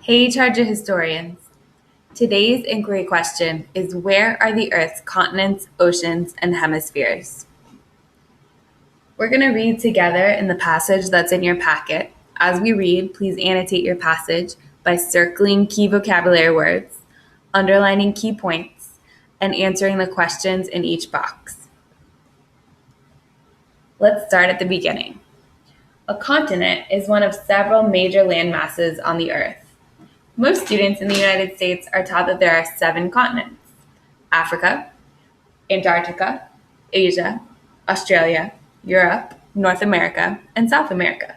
Hey, Charger historians. Today's inquiry question is, where are the Earth's continents, oceans, and hemispheres? We're going to read together in the passage that's in your packet. As we read, please annotate your passage by circling key vocabulary words, underlining key points, and answering the questions in each box. Let's start at the beginning. A continent is one of several major land masses on the Earth. Most students in the United States are taught that there are 7 continents: Africa, Antarctica, Asia, Australia, Europe, North America, and South America.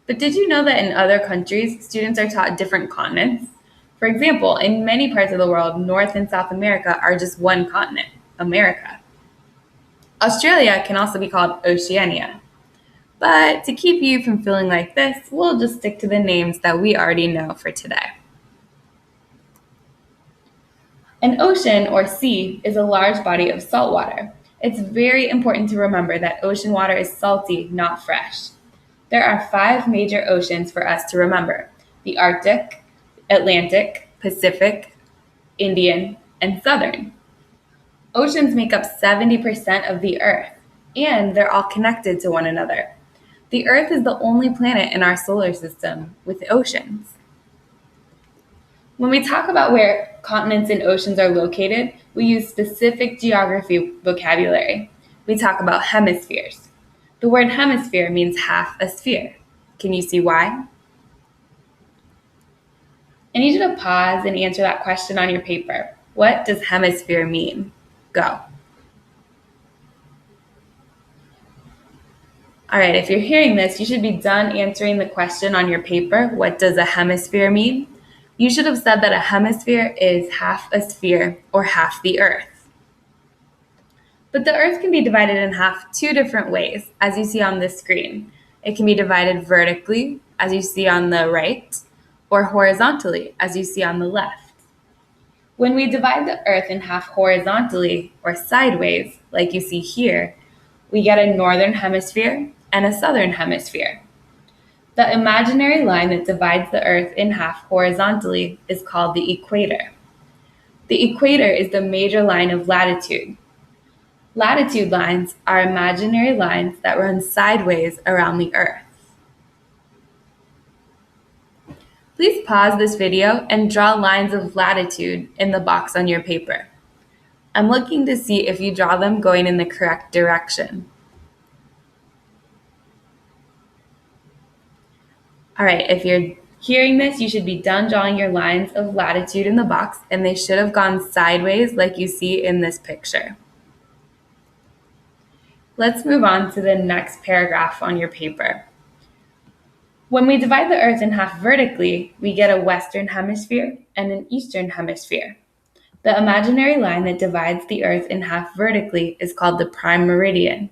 But did you know that in other countries, students are taught different continents? For example, in many parts of the world, North and South America are just one continent, America. Australia can also be called Oceania. But to keep you from feeling like this, we'll just stick to the names that we already know for today. An ocean, or sea, is a large body of salt water. It's very important to remember that ocean water is salty, not fresh. There are 5 major oceans for us to remember: the Arctic, Atlantic, Pacific, Indian, and Southern. Oceans make up 70% of the Earth, and they're all connected to one another. The Earth is the only planet in our solar system with oceans. When we talk about where continents and oceans are located, we use specific geography vocabulary. We talk about hemispheres. The word hemisphere means half a sphere. Can you see why? I need you to pause and answer that question on your paper. What does hemisphere mean? Go. All right, if you're hearing this, you should be done answering the question on your paper. What does a hemisphere mean? You should have said that a hemisphere is half a sphere, or half the Earth. But the Earth can be divided in half 2 different ways, as you see on this screen. It can be divided vertically, as you see on the right, or horizontally, as you see on the left. When we divide the Earth in half horizontally, or sideways, like you see here, we get a northern hemisphere and a southern hemisphere. The imaginary line that divides the Earth in half horizontally is called the equator. The equator is the major line of latitude. Latitude lines are imaginary lines that run sideways around the Earth. Please pause this video and draw lines of latitude in the box on your paper. I'm looking to see if you draw them going in the correct direction. All right, if you're hearing this, you should be done drawing your lines of latitude in the box, and they should have gone sideways like you see in this picture. Let's move on to the next paragraph on your paper. When we divide the Earth in half vertically, we get a western hemisphere and an eastern hemisphere. The imaginary line that divides the Earth in half vertically is called the prime meridian.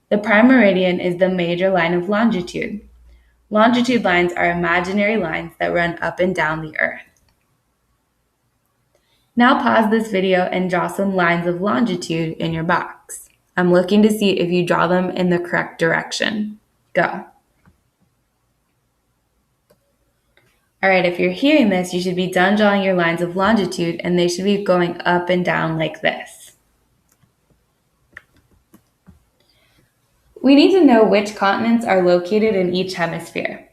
The prime meridian is the major line of longitude. Longitude lines are imaginary lines that run up and down the Earth. Now pause this video and draw some lines of longitude in your box. I'm looking to see if you draw them in the correct direction. Go. All right, if you're hearing this, you should be done drawing your lines of longitude, and they should be going up and down like this. We need to know which continents are located in each hemisphere.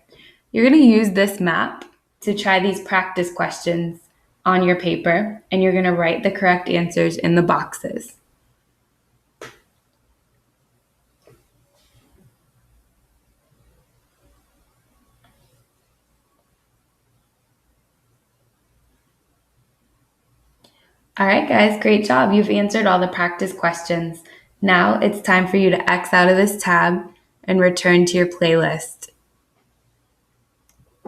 You're going to use this map to try these practice questions on your paper, and you're going to write the correct answers in the boxes. All right, guys, great job. You've answered all the practice questions. Now it's time for you to X out of this tab and return to your playlist